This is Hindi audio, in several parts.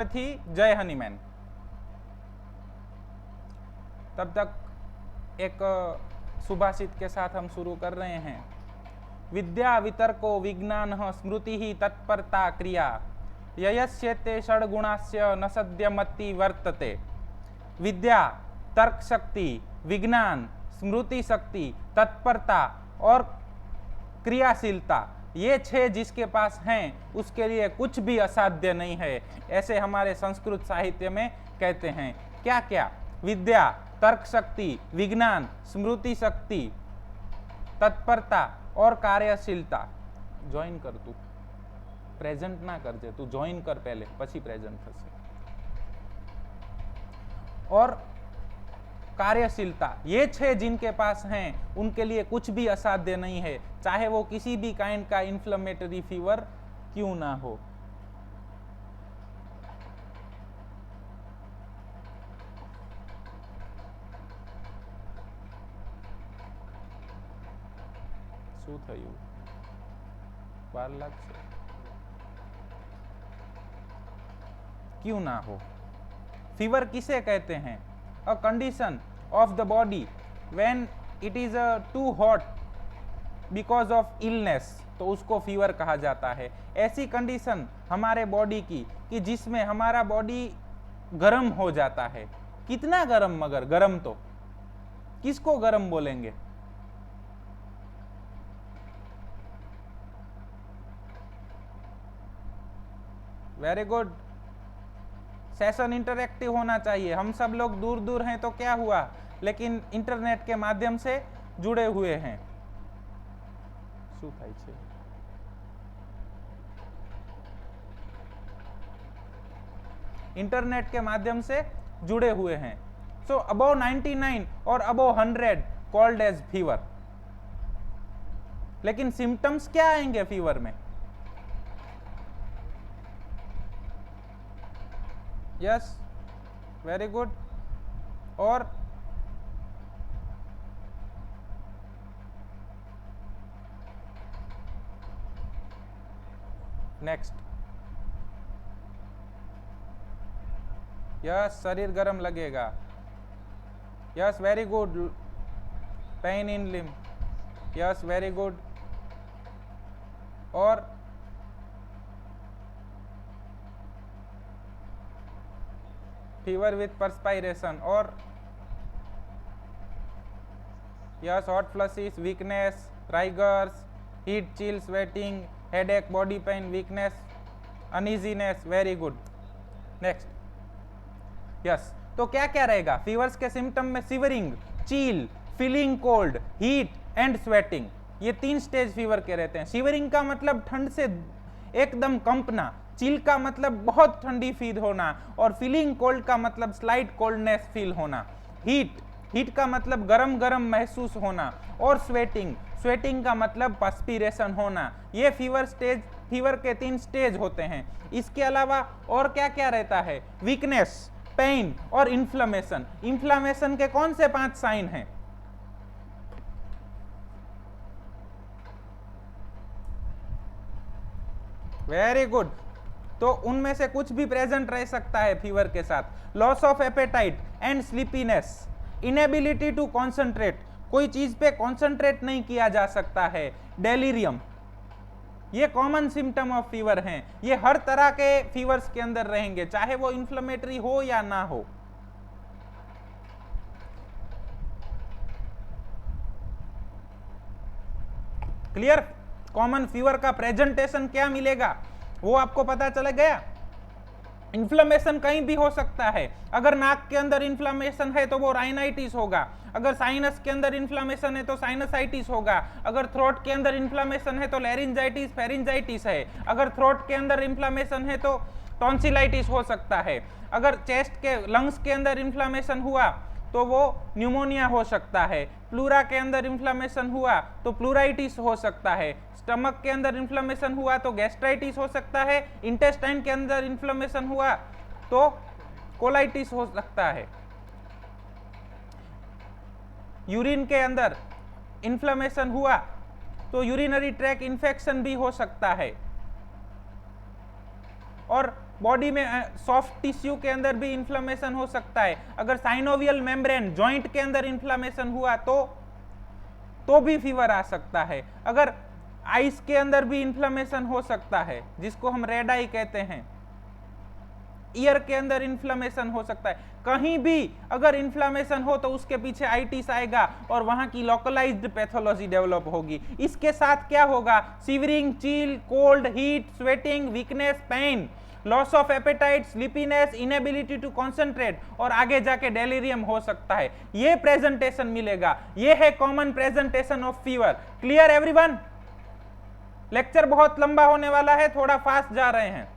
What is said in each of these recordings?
थी जय हनीमैन। तब तक एक सुभाषित के साथ हम शुरू कर रहे हैं। विद्या वितर्को विज्ञान स्मृति ही तत्परता क्रिया ययस्येते षड्गुणास्य न सद्यमति वर्तते। विद्या, तर्क शक्ति, विज्ञान, स्मृति शक्ति, तत्परता और क्रियाशीलता, ये 6 जिसके पास हैं उसके लिए कुछ भी असाध्य नहीं है, ऐसे हमारे संस्कृत साहित्य में कहते हैं। क्या क्या? विद्या, तर्क शक्ति, विज्ञान, स्मृति शक्ति, तत्परता और कार्यशीलता। ज्वाइन कर, तू प्रेजेंट ना करजे, तू ज्वाइन कर पहले, પછી प्रेजेंट થશે। और कार्यशीलता, ये 6 जिनके पास हैं उनके लिए कुछ भी असाध्य नहीं है, चाहे वो किसी भी काइंड का इन्फ्लेमेटरी फीवर क्यों ना हो। શું થયું? વાર લાગશે? क्यों ना हो? फीवर किसे कहते हैं? A condition of the body when it is too hot because of illness, तो उसको फीवर कहा जाता है। ऐसी कंडीशन हमारे बॉडी की कि जिसमें हमारा बॉडी गर्म हो जाता है। कितना गर्म? मगर गर्म तो किसको गर्म बोलेंगे? Very good. सेशन इंटरैक्टिव होना चाहिए। हम सब लोग दूर दूर हैं तो क्या हुआ, लेकिन इंटरनेट के माध्यम से जुड़े हुए हैं। શું થાય છે? इंटरनेट के माध्यम से जुड़े हुए हैं। सो अबव 99 और अबव 100 कॉल्ड एज फीवर। लेकिन सिम्टम्स क्या आएंगे फीवर में? Yes, very good. और नेक्स्ट, यस, शरीर गर्म लगेगा। Yes, very good. Pain in limb, yes, very good. और फीवर विथ परस्पायरेशन, और yes, hot flushes, weakness, rigors, heat, chill, sweating, headache, body pain, weakness, uneasiness, very good. Next, yes. तो क्या क्या रहेगा फीवर्स के सिम्टम में? शिवरिंग, चील, feeling cold, heat and sweating, ये 3 स्टेज फीवर के रहते हैं। शिवरिंग का मतलब ठंड से एकदम कंपना, चिल का मतलब बहुत ठंडी फील होना, और फीलिंग कोल्ड का मतलब स्लाइट कोल्डनेस फील होना। हीट का मतलब गरम गरम महसूस होना, और स्वेटिंग का मतलब पर्स्पिरेशन होना। ये फीवर के 3 स्टेज होते हैं। इसके अलावा और क्या क्या रहता है? वीकनेस, पेन और इन्फ्लेमेशन। इन्फ्लेमेशन के कौन से 5 साइन हैं? Very good. तो उनमें से कुछ भी प्रेजेंट रह सकता है फीवर के साथ। Loss of appetite and sleepiness, inability to concentrate, कोई चीज पे कॉन्सेंट्रेट नहीं किया जा सकता है। डेलीरियम, ये कॉमन सिम्टम ऑफ फीवर हैं। ये हर तरह के फीवर्स के अंदर रहेंगे, चाहे वो इन्फ्लेमेटरी हो या ना हो। क्लियर? कॉमन फीवर का प्रेजेंटेशन क्या मिलेगा वो आपको पता चला गया। इन्फ्लेमेशन कहीं भी हो सकता है। अगर नाक के अंदर इन्फ्लेमेशन है तो वो राइनाइटिस होगा। अगर साइनस के अंदर इन्फ्लेमेशन है तो साइनसाइटिस होगा। अगर थ्रोट के अंदर इन्फ्लेमेशन है तो लैरिंजाइटिस, फेरिंजाइटिस है। अगर थ्रोट के अंदर इन्फ्लेमेशन है तो टॉन्सिलाइटिस हो सकता है। अगर चेस्ट के, लंग्स के अंदर इन्फ्लेमेशन हुआ तो वो न्यूमोनिया हो सकता है। प्लूरा के अंदर इन्फ्लेमेशन हुआ तो प्लूराइटिस हो सकता है। स्टमक के अंदर इन्फ्लेमेशन हुआ तो गैस्ट्राइटिस हो सकता है। इंटेस्टाइन के अंदर इन्फ्लेमेशन हुआ तो कोलाइटिस हो सकता है। यूरिन के अंदर इन्फ्लेमेशन हुआ तो यूरिनरी ट्रैक इन्फेक्शन भी हो सकता है। और बॉडी में सॉफ्ट टिश्यू के अंदर भी इन्फ्लेमेशन हो सकता है। अगर साइनोवियल मेम्ब्रेन जॉइंट के अंदर इन्फ्लेमेशन हुआ तो भी फीवर आ सकता है। अगर आइस के अंदर भी इन्फ्लेमेशन हो सकता है, जिसको हम रेड आई कहते हैं। ईयर के अंदर इन्फ्लेमेशन हो सकता है। कहीं भी अगर इन्फ्लेमेशन हो तो उसके पीछे आइटिस आएगा और वहां की लोकलाइज्ड पैथोलॉजी डेवलप होगी। इसके साथ क्या होगा? Shivering, chill, cold, heat, sweating, weakness, pain, loss of appetite, sleepiness, inability to concentrate और आगे जाके डेलीरियम हो सकता है। ये प्रेजेंटेशन मिलेगा। ये है common presentation of fever. Clear everyone? Lecture बहुत लंबा होने वाला है, थोड़ा फास्ट जा रहे हैं।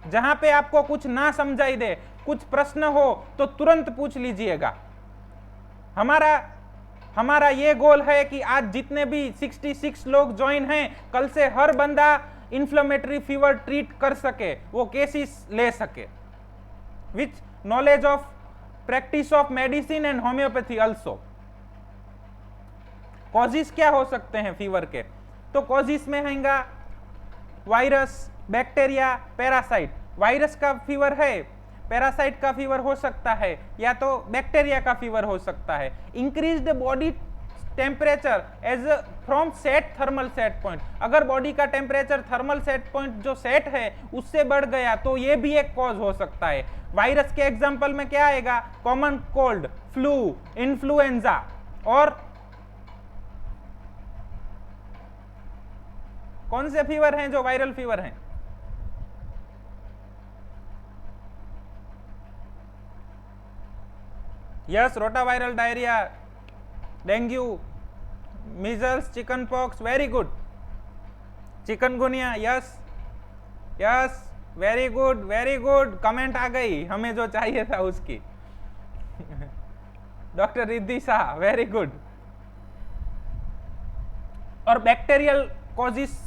जहां पे आपको कुछ ना समझाई दे, कुछ प्रश्न हो तो तुरंत पूछ लीजिएगा। हमारा ये गोल है कि आज जितने भी 66 लोग ज्वाइन हैं, कल से हर बंदा इन्फ्लेमेटरी फीवर ट्रीट कर सके, वो केसेस ले सके with knowledge of practice of medicine and homeopathy also. Causes क्या हो सकते हैं फीवर के? तो कॉजेस में आएगा वायरस, बैक्टीरिया, पैरासाइट। वायरस का फीवर है, पैरासाइट का फीवर हो सकता है, या तो बैक्टीरिया का फीवर हो सकता है। Increased body temperature as from set thermal set point. अगर बॉडी का टेम्परेचर थर्मल सेट पॉइंट जो सेट है उससे बढ़ गया तो ये भी एक कॉज हो सकता है। वायरस के एग्जांपल में क्या आएगा? कॉमन कोल्ड, फ्लू, इन्फ्लुएंजा और कौन से फीवर हैं जो वायरल फीवर हैं? Yes, rotaviral diarrhoea, dengue, measles, chicken pox, very good. Chikungunya, yes yes, very good very good. Comment आ गई, हमें जो चाहिए था उसकी। Doctor Riddhi Shah, very good. और बैक्टीरियल कॉजेस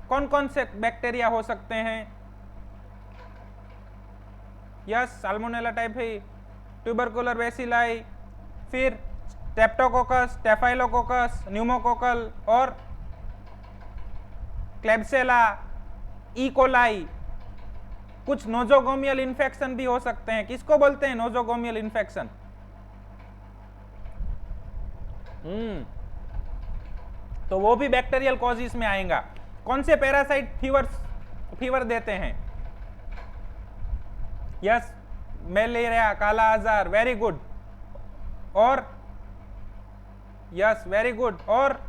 कौन कौन से बैक्टीरिया हो सकते हैं? Yes, salmonella typhi, tubercular bacilli, फिर स्ट्रेप्टोकोकस, स्टेफाइलोकोकस, न्यूमोकोकल और क्लेब्सेला, ई कोलाई। कुछ नोजोगोमियल इन्फेक्शन भी हो सकते हैं। किसको बोलते हैं नोजोगोमियल इन्फेक्शन? तो वो भी बैक्टीरियल कॉजेस में आएगा। कौन से पैरासाइट फीवर देते हैं? यस, मलेरिया, काला आजार, वेरी गुड। और यस, वेरी गुड। और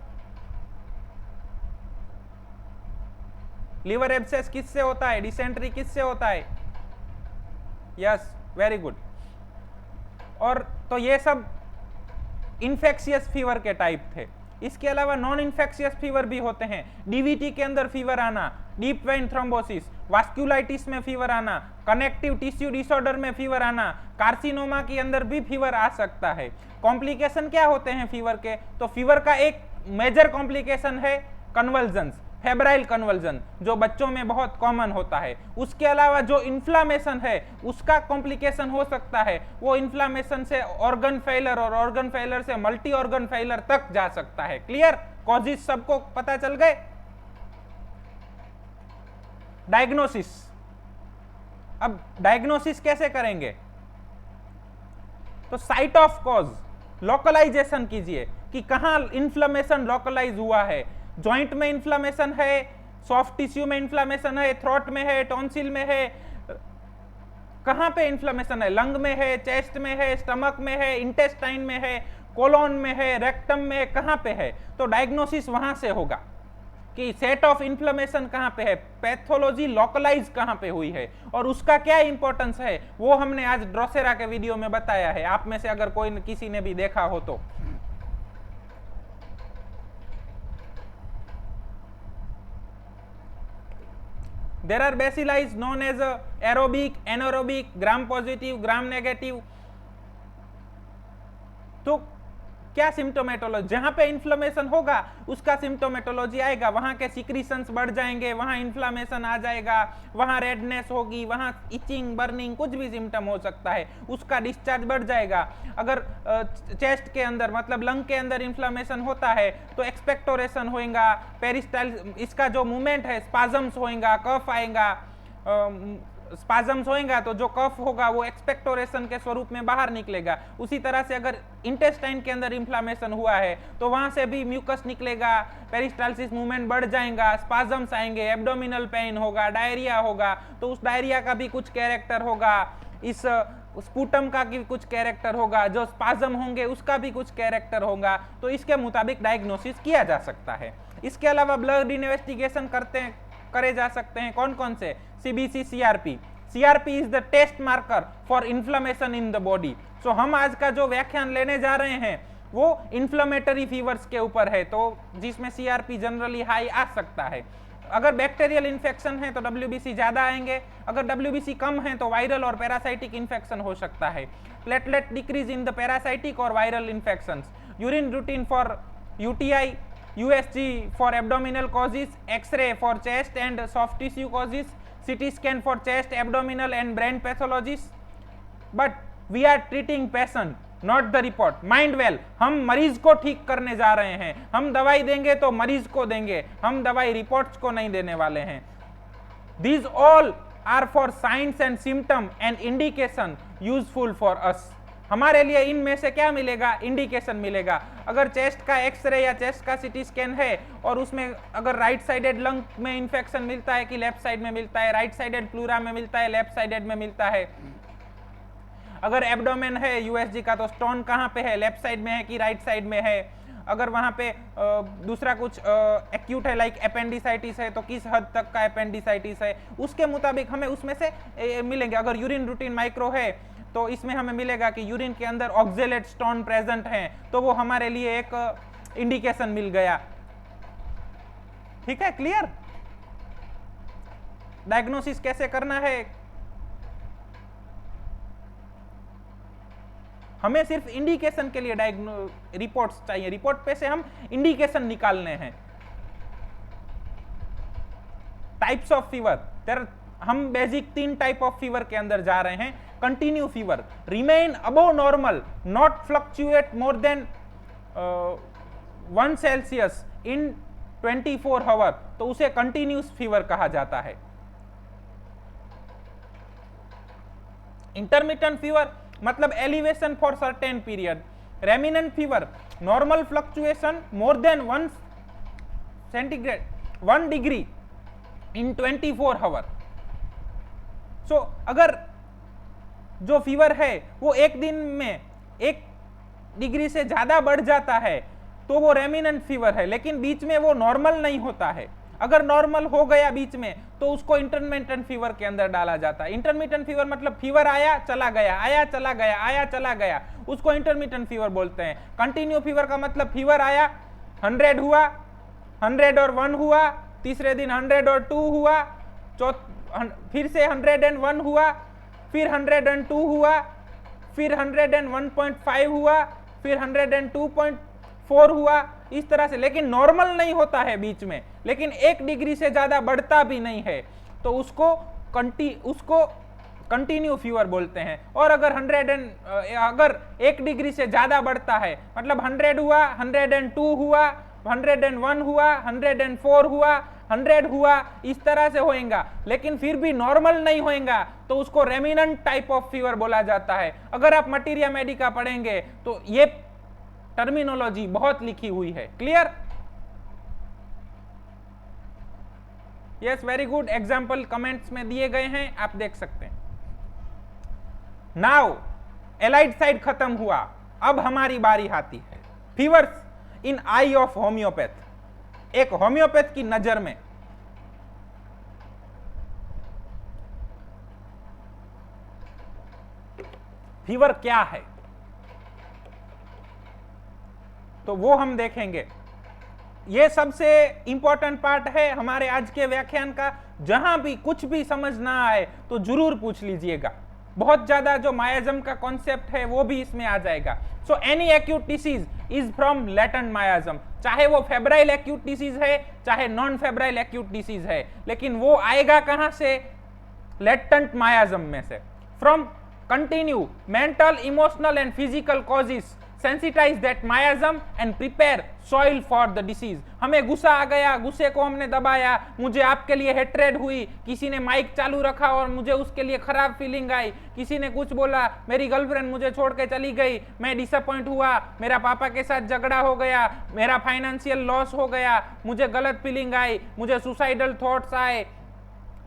लिवर एब्सेस किससे होता है? डिसेंट्री किससे होता है? Yes, very good. और तो ये सब इन्फेक्शियस फीवर के टाइप थे। इसके अलावा नॉन इन्फेक्शियस फीवर भी होते हैं। डीवीटी के अंदर फीवर आना, डीप वेन थ्रोम्बोसिस, वास्कुलाइटिस में फीवर आना, कनेक्टिव टिश्यू डिसऑर्डर में फीवर आना, कार्सिनोमा के अंदर भी फीवर आ सकता है। कॉम्प्लिकेशन क्या होते हैं फीवर के? तो फीवर का एक मेजर कॉम्प्लिकेशन है कन्वल्जन्स, फेब्राइल कन्वल्जन, जो बच्चों में बहुत कॉमन होता है। उसके अलावा जो इन्फ्लामेशन है उसका कॉम्प्लिकेशन हो सकता है। वो इन्फ्लामेशन से ऑर्गन फेलर और ऑर्गन फेलर से मल्टी ऑर्गन फेलर तक जा सकता है। क्लियर? कॉजेस सबको पता चल गए? डायग्नोसिस। अब डायग्नोसिस कैसे करेंगे? तो साइट ऑफ कॉज लोकलाइजेशन कीजिए कि कहां इन्फ्लेमेशन लोकलाइज हुआ है। जॉइंट में इन्फ्लेमेशन है, सॉफ्ट टिश्यू में इन्फ्लेमेशन है, थ्रोट में है, टॉन्सिल में है, कहां पे इन्फ्लेमेशन है? लंग में है, चेस्ट में है, स्टमक में है, इंटेस्टाइन में है, कोलोन में है, रेक्टम में है, कहां पे है? तो डायग्नोसिस वहां से होगा कि सेट ऑफ इन्फ्लेमेशन कहां पे है, पैथोलॉजी लोकलाइज कहां पे हुई है और उसका क्या इंपॉर्टेंस है, वो हमने आज ड्रोसेरा के वीडियो में बताया है। आप में से अगर कोई किसी ने भी देखा हो तो there are bacilli known as aerobic, anaerobic, gram positive, gram negative। तो क्या सिम्टोमेटोलॉजी, जहां पे इन्फ्लेमेशन होगा उसका सिम्टोमेटोलॉजी आएगा, वहां के सिक्रीशंस बढ़ जाएंगे, वहां इन्फ्लेमेशन आ जाएगा, वहां रेडनेस होगी, वहां इचिंग बर्निंग कुछ भी सिम्टम हो सकता है, उसका डिस्चार्ज बढ़ जाएगा। अगर चेस्ट के अंदर मतलब लंग के अंदर इन्फ्लेमेशन होता है तो एक्सपेक्टोरेशन होएगा, पेरिस्टाइल इसका जो मूवमेंट है स्पाजम्स होएगा, कफ आएगा, स्पाजम्स होएगा तो जो कफ होगा वो एक्सपेक्टोरेशन के स्वरूप में बाहर निकलेगा। उसी तरह से अगर इंटेस्टाइन के अंदर इन्फ्लामेशन हुआ है तो वहां से भी म्यूकस निकलेगा, पेरिस्टाल्सिस मूवमेंट बढ़ जाएगा, स्पाजम्स आएंगे, एब्डोमिनल पेन होगा, डायरिया होगा, तो उस डायरिया का भी कुछ कैरेक्टर होगा, इस स्पूटम का भी कुछ कैरेक्टर होगा, जो स्पाजम होंगे उसका भी कुछ कैरेक्टर होगा, तो इसके मुताबिक डायग्नोसिस किया जा सकता है। इसके अलावा ब्लड इन्वेस्टिगेशन करे जा सकते हैं, कौन कौन से, CBC, CRP. CRP is the test marker for inflammation in the body. So हम आज का जो व्याख्यान लेने जा रहे हैं वो इन्फ्लेमेटरी फीवर्स के ऊपर है, तो जिसमें सीआरपी जनरली हाई आ सकता है। अगर बैक्टीरियल इन्फेक्शन है तो डब्ल्यूबीसी ज्यादा आएंगे, अगर डब्ल्यूबीसी कम है तो वायरल और पैरासाइटिक इन्फेक्शन हो सकता है। Platelet decrease in the parasitic और viral infections, urine routine for UTI, USG for abdominal causes, X-ray for chest and soft tissue causes, CT scan for chest, abdominal and brain pathologies. But we are treating patient, not the report. Mind well, हम मरीज को ठीक करने जा रहे हैं, हम दवाई देंगे तो मरीज को देंगे, हम दवाई रिपोर्ट्स को नहीं देने वाले हैं। These all are for signs and symptom and indication useful for us. हमारे लिए इनमें से क्या मिलेगा, इंडिकेशन मिलेगा। अगर चेस्ट का एक्सरे या चेस्ट का सीटी स्कैन है और उसमें अगर राइट साइडेड लंग में इंफेक्शन मिलता है कि लेफ्ट साइड में मिलता है, राइट साइडेड प्लूरा में मिलता है, लेफ्ट साइडेड में मिलता है। अगर एब्डोमेन है यूएसजी का तो स्टोन कहाँ पे है, लेफ्ट साइड में है कि राइट साइड में है। अगर वहां पे दूसरा कुछ एक्यूट है लाइक एपेंडिसाइटिस है तो किस हद तक का एपेंडिसाइटिस है, उसके मुताबिक हमें उसमें से मिलेंगे। अगर यूरिन रूटीन माइक्रो है तो इसमें हमें मिलेगा कि यूरिन के अंदर ऑक्जेलेट स्टोन प्रेजेंट है, तो वो हमारे लिए एक इंडिकेशन मिल गया। ठीक है, क्लियर। डायग्नोसिस कैसे करना है, हमें सिर्फ इंडिकेशन के लिए रिपोर्ट्स चाहिए, रिपोर्ट पे से हम इंडिकेशन निकालने हैं। टाइप्स ऑफ फीवर, हम बेसिक 3 टाइप ऑफ फीवर के अंदर जा रहे हैं। Continue fever, remain above normal, not fluctuate more than 1 Celsius in 24 hour, तो उसे कंटिन्यूस फीवर कहा जाता है। इंटरमिटेंट फीवर मतलब elevation for certain period. Remittent fever, normal fluctuation more than 1 degree in 24 hour. So अगर जो फीवर है वो एक दिन में 1 डिग्री से ज्यादा बढ़ जाता है तो वो रेमिनेंट फीवर है, लेकिन बीच में वो नॉर्मल नहीं होता है। अगर नॉर्मल हो गया बीच में तो उसको इंटरमिटेंट फीवर के अंदर डाला जाता है। इंटरमिटेंट फीवर मतलब फीवर आया चला गया, आया चला गया, आया चला गया, उसको इंटरमिटेंट फीवर बोलते हैं। कंटिन्यू फीवर का मतलब फीवर आया, 100 हुआ, 100 और 1 हुआ, तीसरे दिन 100 और 2 हुआ, फिर से 101 हुआ, फिर 102 हुआ, फिर 101.5 हुआ, फिर 102.4 हुआ, इस तरह से। लेकिन नॉर्मल नहीं होता है बीच में, लेकिन 1 डिग्री से ज्यादा बढ़ता भी नहीं है, तो उसको कंटिन्यू फीवर बोलते हैं। और अगर 1 डिग्री से ज्यादा बढ़ता है मतलब 100 हुआ, 102 हुआ, 101 हुआ, 104 हुआ, 100 हुआ, इस तरह से होएगा, लेकिन फिर भी नॉर्मल नहीं होएगा, तो उसको रेमिनेंट टाइप ऑफ फीवर बोला जाता है। अगर आप मटीरिया मेडिका पढ़ेंगे तो ये टर्मिनोलॉजी बहुत लिखी हुई है। Clear? Yes, very good. Example comments में दिए गए हैं, आप देख सकते हैं। नाउ एलाइड साइड खत्म हुआ, अब हमारी बारी आती है fevers in I of homeopath. एक होम्योपैथ की नजर में फीवर क्या है, तो वो हम देखेंगे। ये सबसे इंपॉर्टेंट पार्ट है हमारे आज के व्याख्यान का। जहां भी कुछ भी समझ ना आए तो जरूर पूछ लीजिएगा। बहुत ज्यादा जो मायाजम का कॉन्सेप्ट है वो भी इसमें आ जाएगा। So any acute disease is from latent मायाजम। चाहे वो फेब्राइल एक्यूट डिसीज है चाहे नॉन फेब्राइल एक्यूट डिसीज है, लेकिन वो आएगा कहां से? लेटेंट मायाजम में से। From continue mental, emotional and physical causes sensitize that miasm and prepare soil for the disease। हमें गुस्सा आ गया, गुस्से को हमने दबाया, मुझे आपके लिए हेट्रेड हुई, किसी ने माइक चालू रखा और मुझे उसके लिए खराब फीलिंग आई, किसी ने कुछ बोला, मेरी गर्लफ्रेंड मुझे छोड़ के चली गई, मैं डिसअपॉइंट हुआ, मेरा पापा के साथ झगड़ा हो गया, मेरा फाइनेंशियल लॉस हो गया, मुझे गलत फीलिंग आई, मुझे सुसाइडल थॉट्स आए,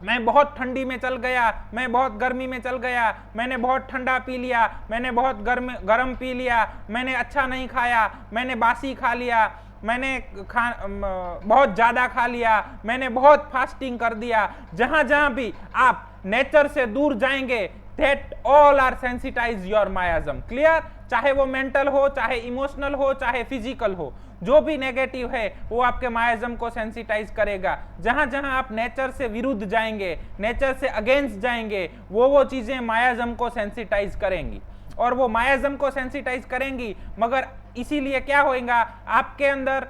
मैं बहुत ठंडी में चल गया, मैं बहुत गर्मी में चल गया, मैंने बहुत ठंडा पी लिया, मैंने बहुत गर्म पी लिया, मैंने अच्छा नहीं खाया, मैंने बासी खा लिया, मैंने बहुत ज़्यादा खा लिया, मैंने बहुत फास्टिंग कर दिया। जहाँ जहाँ भी आप नेचर से दूर जाएंगे, that all are sensitize your miasm। Clear? चाहे वो मेंटल हो, चाहे इमोशनल हो, चाहे फिजिकल हो, जो भी नेगेटिव है वो आपके मायाजम को सेंसिटाइज करेगा। जहां जहां आप नेचर से विरुद्ध जाएंगे, नेचर से अगेंस्ट जाएंगे, वो चीजें मायाजम को सेंसिटाइज करेंगी, और वो मायाजम को सेंसिटाइज करेंगी। मगर इसीलिए क्या होगा, आपके अंदर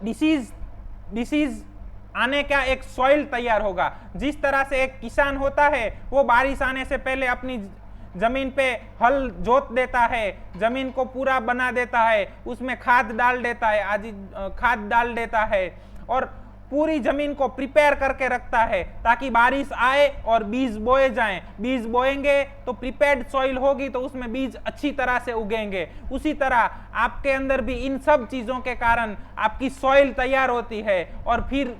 डिसीज आने का एक सॉइल तैयार होगा। जिस तरह से एक किसान होता है, वो बारिश आने से पहले अपनी जमीन पे हल जोत देता है, जमीन को पूरा बना देता है, उसमें खाद डाल देता है, खाद डाल देता है और पूरी जमीन को प्रिपेयर करके रखता है ताकि बारिश आए और बीज बोए जाएं। बीज बोएंगे तो प्रिपेयर्ड सॉइल होगी तो उसमें बीज अच्छी तरह से उगेंगे। उसी तरह आपके अंदर भी इन सब चीजों के कारण आपकी सॉइल तैयार होती है, और फिर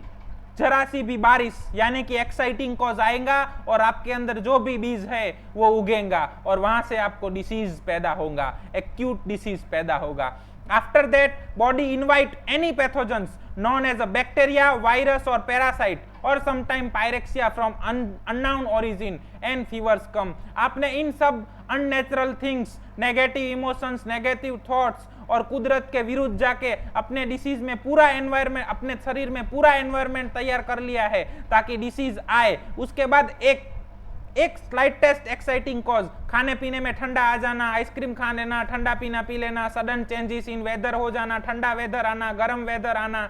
जरा सी भी बारिश यानी कि एक्साइटिंग कॉज आएगा और आपके अंदर जो भी बीज है वो उगेगा, और वहां से आपको डिसीज पैदा होगा, एक्यूट डिसीज पैदा होगा। After that body invite any pathogens known as a bacteria, virus or parasite or sometime pyrexia from unknown origin and fevers come। आपने इन सब unnatural things, negative emotions, negative thoughts और कुदरत के विरुद्ध जाके अपने डिसीज में पूरा एनवायरमेंट, अपने शरीर में पूरा एनवायरमेंट तैयार कर लिया है ताकि डिसीज आए। उसके बाद एक स्लाइटेस्ट एक्साइटिंग कॉज, खाने पीने में ठंडा आ जाना, आइसक्रीम खा लेना, ठंडा पीना पी लेना, सडन चेंजेस इन वेदर हो जाना, ठंडा वेदर आना, गर्म वेदर आना,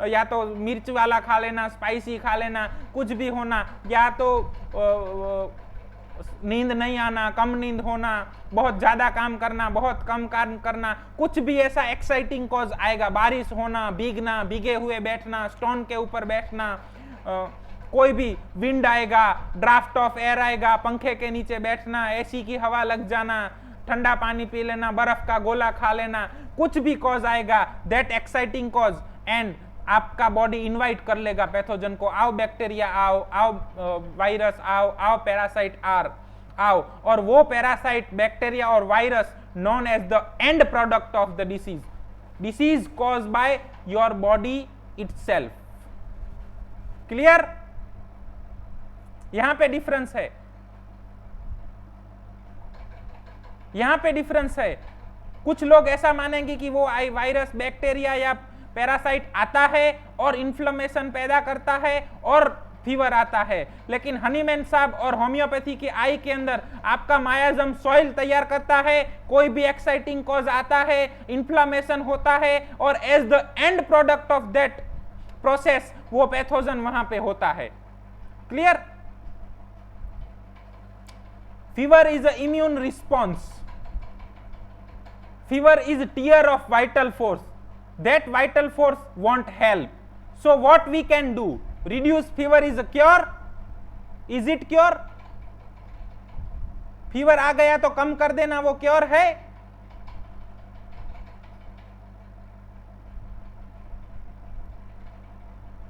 या तो मिर्च वाला खा लेना, स्पाइसी खा लेना, कुछ भी होना, या तो नींद नहीं आना, कम नींद होना, बहुत ज्यादा काम करना, बहुत कम काम करना, कुछ भी ऐसा एक्साइटिंग कॉज आएगा। बारिश होना, भीगना, भीगे हुए बैठना, स्टोन के ऊपर बैठना, कोई भी विंड आएगा, ड्राफ्ट ऑफ एयर आएगा, पंखे के नीचे बैठना, एसी की हवा लग जाना, ठंडा पानी पी लेना, बर्फ का गोला खा लेना, कुछ भी कॉज आएगा, दैट एक्साइटिंग कॉज, एंड आपका बॉडी इनवाइट कर लेगा पैथोजन को, आओ बैक्टीरिया आओ, आओ वायरस आओ, आओ पैरासाइट आओ, और वो पैरासाइट, बैक्टीरिया और virus known as the end product of the disease cause by your body itself. Clear? यहां पे डिफरेंस है, यहां पे डिफरेंस है। कुछ लोग ऐसा मानेंगे कि वो वायरस, बैक्टीरिया या पैरासाइट आता है और इन्फ्लेमेशन पैदा करता है और फीवर आता है, लेकिन हनीमैन साहब और होम्योपैथी की आई के अंदर आपका मायाजम सॉइल तैयार करता है, कोई भी एक्साइटिंग कॉज आता है, इन्फ्लेमेशन होता है, और as the end product of that process वो पैथोजन वहां पे होता है। Clear? Fever is a immune response, fever is tier of vital force, that vital force won't help, so what we can do? Reduce fever is a cure? Is it cure? Fever आ गया तो कम कर देना वो क्योर है?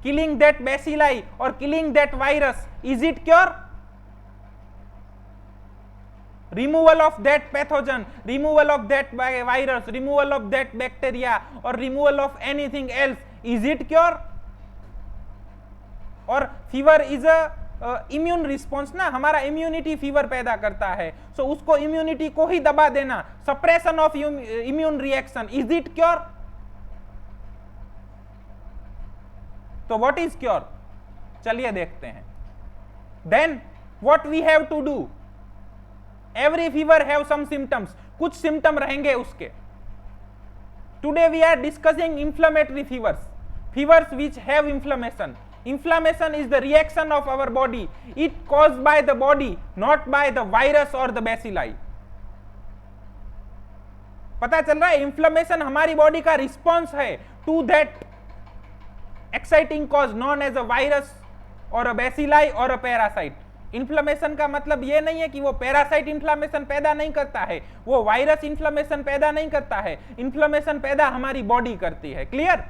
killing that bacilli or killing that virus, is it cure? Removal of that pathogen, removal of that virus, removal of that bacteria or removal of anything else, is it cure? और फीवर इज इम्यून रिस्पॉन्स ना, हमारा इम्यूनिटी फीवर पैदा करता है, सो उसको इम्यूनिटी को ही दबा देना, suppression of immune reaction, is it cure? तो व्हाट इज क्योर? चलिए देखते हैं। Then what we have to do? Every fever have some symptoms, कुछ सिम्टम रहेंगे उसके, Today we are discussing inflammatory fevers, fevers which have inflammation. Inflammation is the reaction of our body. It caused by the body, not by the virus or the bacilli. पता चल रहा है, इन्फ्लेमेशन हमारी बॉडी का रिस्पॉन्स है to that exciting cause known as a virus और अ बैसिलाई और अ पैरासाइट. इन्फ्लेमेशन का मतलब यह नहीं है कि वो पैरासाइट इन्फ्लेमेशन पैदा नहीं करता है, वो वायरस इन्फ्लेमेशन पैदा नहीं करता है, इन्फ्लेमेशन पैदा हमारी बॉडी करती है. Clear?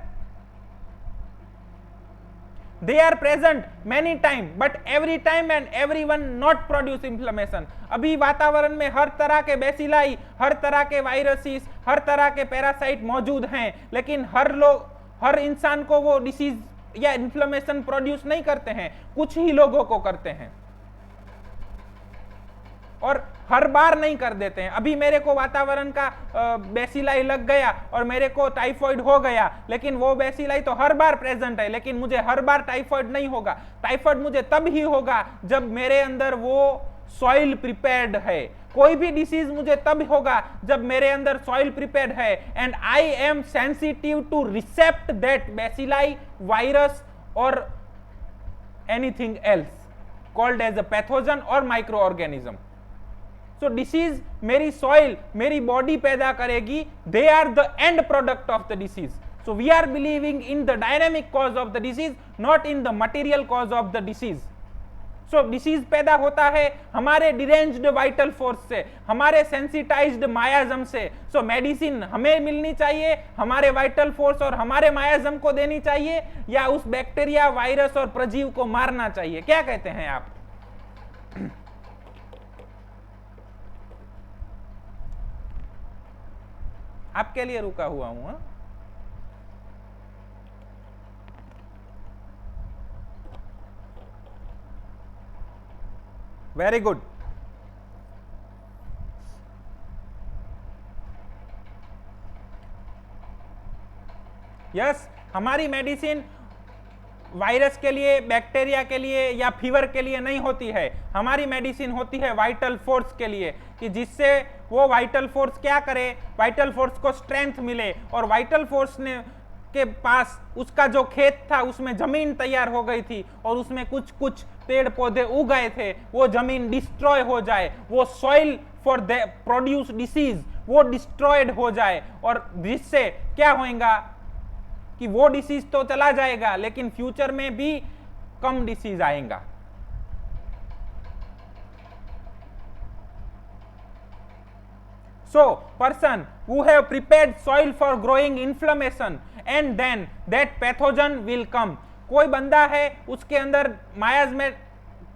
They are present many time, but every time and everyone not produce inflammation. अभी वातावरण में हर तरह के बैसिलाई, हर तरह के वायरसेस, हर तरह के पैरासाइट मौजूद हैं, लेकिन हर इंसान को वो डिसीज या इन्फ्लेमेशन प्रोड्यूस नहीं करते हैं, कुछ ही लोगों को करते हैं और हर बार नहीं कर देते हैं. अभी मेरे को वातावरण का बैसिलाई लग गया और मेरे को टाइफॉइड हो गया, लेकिन वो बैसिलाई तो हर बार प्रेजेंट है, लेकिन मुझे हर बार टाइफॉइड नहीं होगा. टाइफॉइड मुझे तब ही होगा जब मेरे अंदर वो सॉइल प्रिपेयर्ड है. कोई भी डिसीज मुझे तब होगा जब मेरे अंदर सॉइल प्रिपेयर्ड है and I am sensitive to receipt that bacilli, virus और anything else called as a pathogen और माइक्रो ऑर्गेनिज्म. So disease मेरी soil, मेरी body पैदा करेगी. They are the end product of the disease. So we are believing in the dynamic cause of the disease, not in the material cause of the disease. So disease पैदा होता है हमारे deranged vital force से, हमारे sensitized मायाजम से. So medicine हमें मिलनी चाहिए, हमारे vital force और हमारे मायाजम को देनी चाहिए, या उस बैक्टीरिया, वायरस और प्रजीव को मारना चाहिए. क्या कहते हैं आप? आपके लिए रुका हुआ हूं. Very good. यस, हमारी मेडिसिन वायरस के लिए, बैक्टीरिया के लिए या फीवर के लिए नहीं होती है. हमारी मेडिसिन होती है वाइटल फोर्स के लिए, कि जिससे वो वाइटल फोर्स क्या करे, वाइटल फोर्स को स्ट्रेंथ मिले. और वाइटल फोर्स ने के पास उसका जो खेत था उसमें जमीन तैयार हो गई थी और उसमें कुछ कुछ पेड़ पौधे उग गए थे, वो जमीन डिस्ट्रॉय हो जाए, वो soil for the produce disease वो डिस्ट्रॉयड हो जाए, और जिससे क्या होगा कि वो डिसीज तो चला जाएगा लेकिन फ्यूचर में भी कम डिसीज आएगा. So person who have prepared soil for growing inflammation and then that pathogen will come. कोई बंदा है उसके अंदर मायाज में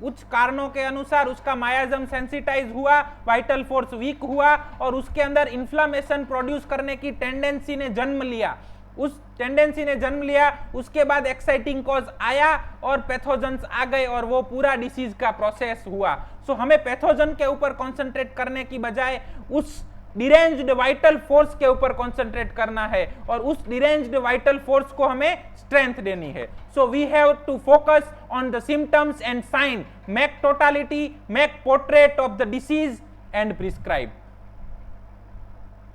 कुछ कारणों के अनुसार उसका मायाजम सेंसिटाइज हुआ, वाइटल फोर्स वीक हुआ और उसके अंदर इन्फ्लामेशन प्रोड्यूस करने की टेंडेंसी ने जन्म लिया. उस टेंडेंसी ने जन्म लिया, उसके बाद एक्साइटिंग कॉज आया और पैथोजेंस आ गए और वो पूरा डिसीज का प्रोसेस हुआ. सो हमें पैथोजन के ऊपर कॉन्सेंट्रेट करने की बजाय उस डिरेंज्ड वाइटल फोर्स के ऊपर कॉन्सेंट्रेट करना है और उस डिरेंज्ड वाइटल फोर्स को हमें स्ट्रेंथ देनी है. So we have to focus on the symptoms and sign, make totality, make portrait of the disease and prescribe.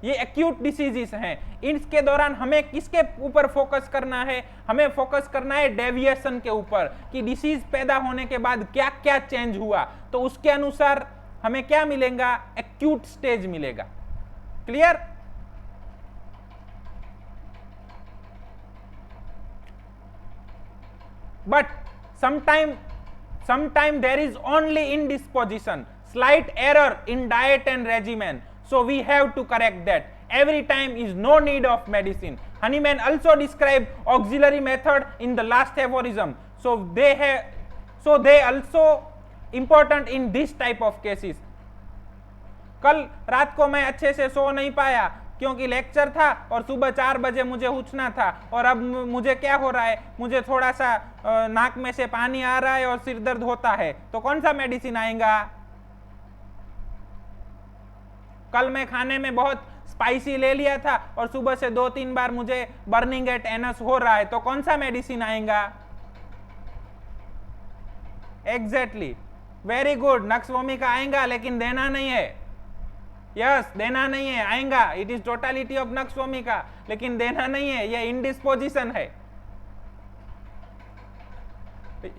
ये एक्यूट डिसीजेस हैं. इसके दौरान हमें किसके ऊपर फोकस करना है? हमें फोकस करना है डेविएशन के ऊपर, कि डिसीज पैदा होने के बाद क्या क्या चेंज हुआ, तो उसके अनुसार हमें क्या मिलेगा? एक्यूट स्टेज मिलेगा. Clear? But sometime there is only indisposition, slight error in diet and regimen. So we have to correct that. Every time is no need of medicine. Hahnemann also described auxiliary method in the last aphorism. So they also important in this type of cases. कल रात को मैं अच्छे से सो नहीं पाया क्योंकि लेक्चर था और सुबह 4 बजे मुझे उठना था, और अब मुझे क्या हो रहा है, मुझे थोड़ा सा नाक में से पानी आ रहा है और सिर दर्द होता है, तो कौन सा मेडिसिन आएगा? कल मैं खाने में बहुत स्पाइसी ले लिया था और सुबह से 2-3 बार मुझे बर्निंग एट एनस हो रहा है, तो कौन सा मेडिसिन आएगा? Exactly, very good, nux vomica आएगा लेकिन देना नहीं है. यस, देना नहीं है, आएगा, इट इज टोटालिटी ऑफ नक्स्वामी का, लेकिन देना नहीं है, ये इनडिस्पोजिशन है।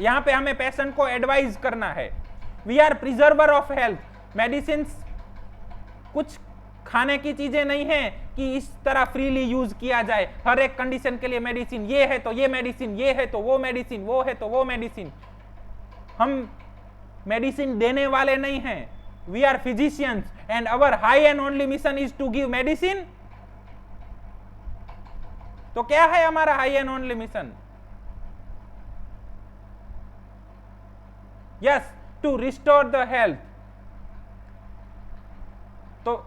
यहां पे हमें पेशेंट को एडवाइज करना है। We are preserver of health. Medicine कुछ खाने की चीजें नहीं है कि इस तरह फ्रीली यूज किया जाए, हर एक कंडीशन के लिए मेडिसिन, ये है तो ये मेडिसिन, ये है तो वो मेडिसिन, वो है तो वो मेडिसिन। हम मेडिसिन देने वाले नहीं हैं। We are physicians and our high and only mission is to give medicine. तो क्या है हमारा high and only mission? Yes, to restore the health. तो